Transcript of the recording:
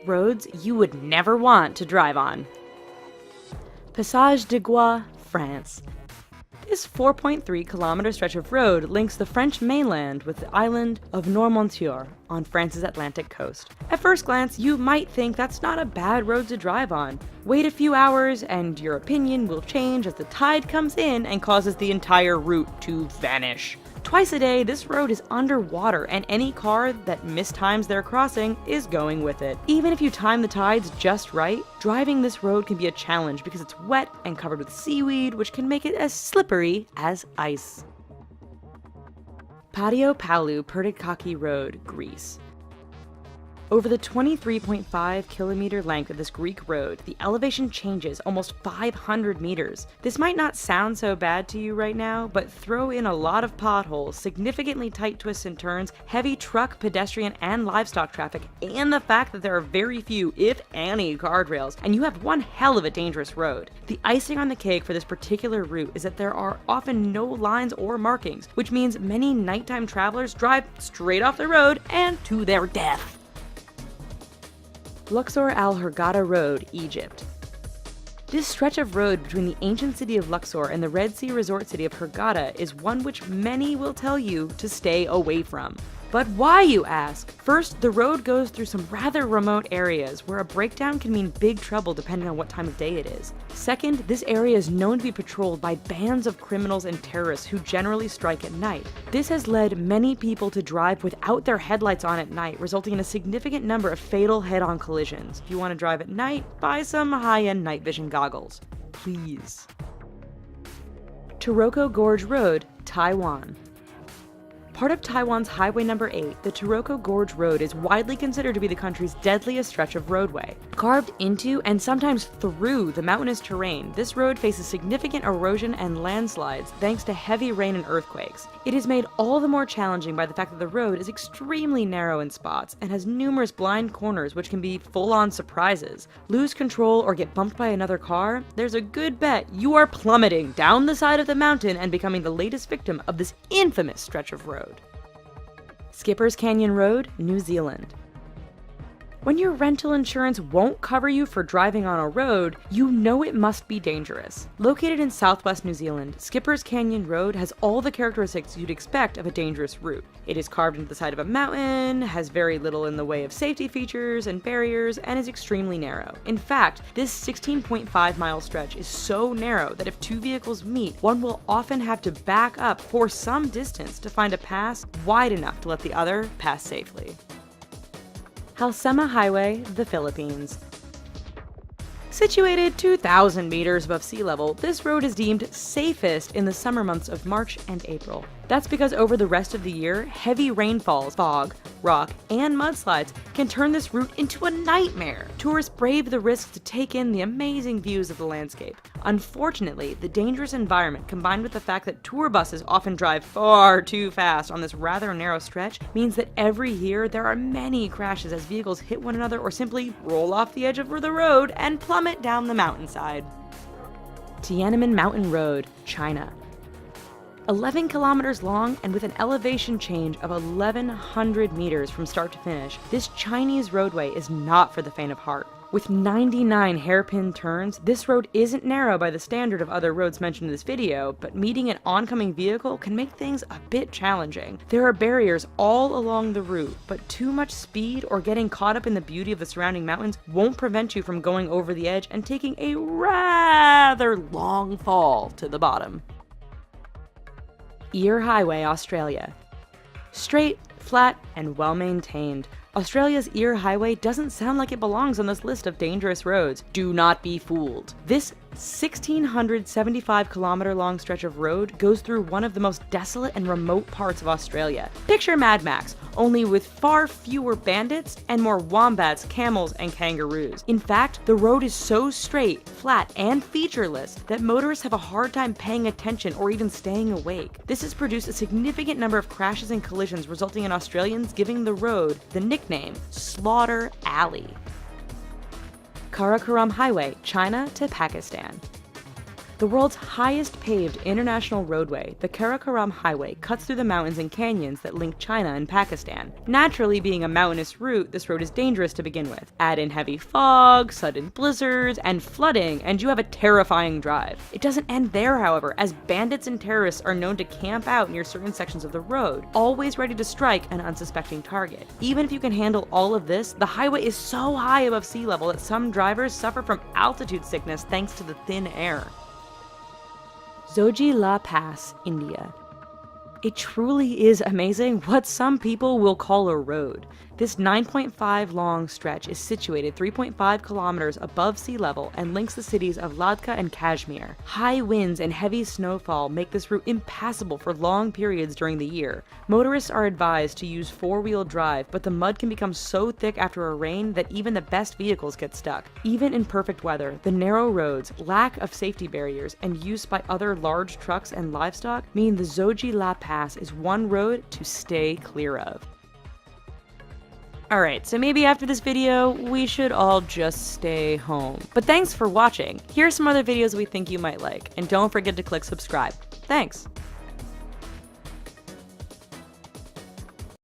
roads you would never want to drive on. Passage de Gois, France. This 4.3-kilometer stretch of road links the French mainland with the island of Noirmoutier on France's Atlantic coast. At first glance, you might think that's not a bad road to drive on. Wait a few hours and your opinion will change as the tide comes in and causes the entire route to vanish. Twice a day, this road is underwater, and any car that mistimes their crossing is going with it. Even if you time the tides just right, driving this road can be a challenge because it's wet and covered with seaweed, which can make it as slippery as ice. Patio Palu Pertikachi Road, Greece. Over the 23.5-kilometer length of this Greek road, the elevation changes almost 500 meters. This might not sound so bad to you right now, but throw in a lot of potholes, significantly tight twists and turns, heavy truck, pedestrian, and livestock traffic, and the fact that there are very few, if any, guardrails, and you have one hell of a dangerous road. The icing on the cake for this particular route is that there are often no lines or markings, which means many nighttime travelers drive straight off the road and to their death. Luxor Al Hurghada Road, Egypt. This stretch of road between the ancient city of Luxor and the Red Sea resort city of Hurghada is one which many will tell you to stay away from. But why, you ask? First, the road goes through some rather remote areas where a breakdown can mean big trouble depending on what time of day it is. Second, this area is known to be patrolled by bands of criminals and terrorists who generally strike at night. This has led many people to drive without their headlights on at night, resulting in a significant number of fatal head-on collisions. If you want to drive at night, buy some high-end night vision goggles. Please. Taroko Gorge Road, Taiwan. Part of Taiwan's Highway No. 8, the Taroko Gorge Road is widely considered to be the country's deadliest stretch of roadway. Carved into and sometimes through the mountainous terrain, this road faces significant erosion and landslides thanks to heavy rain and earthquakes. It is made all the more challenging by the fact that the road is extremely narrow in spots and has numerous blind corners which can be full-on surprises. Lose control or get bumped by another car? There's a good bet you are plummeting down the side of the mountain and becoming the latest victim of this infamous stretch of road. Skipper's Canyon Road, New Zealand. When your rental insurance won't cover you for driving on a road, you know it must be dangerous. Located in southwest New Zealand, Skipper's Canyon Road has all the characteristics you'd expect of a dangerous route. It is carved into the side of a mountain, has very little in the way of safety features and barriers, and is extremely narrow. In fact, this 16.5-mile stretch is so narrow that if two vehicles meet, one will often have to back up for some distance to find a pass wide enough to let the other pass safely. Halsema Highway, the Philippines. Situated 2,000 meters above sea level, this road is deemed safest in the summer months of March and April. That's because over the rest of the year, heavy rainfalls, fog, rock, and mudslides can turn this route into a nightmare. Tourists brave the risk to take in the amazing views of the landscape. Unfortunately, the dangerous environment combined with the fact that tour buses often drive far too fast on this rather narrow stretch means that every year there are many crashes as vehicles hit one another or simply roll off the edge of the road and plummet down the mountainside. Tiananmen Mountain Road, China. 11 kilometers long and with an elevation change of 1,100 meters from start to finish, this Chinese roadway is not for the faint of heart. With 99 hairpin turns, this road isn't narrow by the standard of other roads mentioned in this video, but meeting an oncoming vehicle can make things a bit challenging. There are barriers all along the route, but too much speed or getting caught up in the beauty of the surrounding mountains won't prevent you from going over the edge and taking a rather long fall to the bottom. Eyre Highway, Australia. Straight, flat, and well-maintained, Australia's Eyre Highway doesn't sound like it belongs on this list of dangerous roads. Do not be fooled. This 1,675-kilometer long stretch of road goes through one of the most desolate and remote parts of Australia. Picture Mad Max, only with far fewer bandits and more wombats, camels, and kangaroos. In fact, the road is so straight, flat, and featureless that motorists have a hard time paying attention or even staying awake. This has produced a significant number of crashes and collisions, resulting in Australians giving the road the nickname Slaughter Alley. Karakoram Highway, China to Pakistan. The world's highest paved international roadway, the Karakoram Highway, cuts through the mountains and canyons that link China and Pakistan. Naturally, being a mountainous route, this road is dangerous to begin with. Add in heavy fog, sudden blizzards, and flooding, and you have a terrifying drive. It doesn't end there, however, as bandits and terrorists are known to camp out near certain sections of the road, always ready to strike an unsuspecting target. Even if you can handle all of this, the highway is so high above sea level that some drivers suffer from altitude sickness thanks to the thin air. Zoji-La Pass, India. It truly is amazing what some people will call a road. This 9.5 long stretch is situated 3.5 kilometers above sea level and links the cities of Ladakh and Kashmir. High winds and heavy snowfall make this route impassable for long periods during the year. Motorists are advised to use four-wheel drive, but the mud can become so thick after a rain that even the best vehicles get stuck. Even in perfect weather, the narrow roads, lack of safety barriers, and use by other large trucks and livestock mean the Zoji-La Pass is one road to stay clear of. Alright, so maybe after this video, we should all just stay home. But thanks for watching. Here are some other videos we think you might like, and don't forget to click subscribe. Thanks!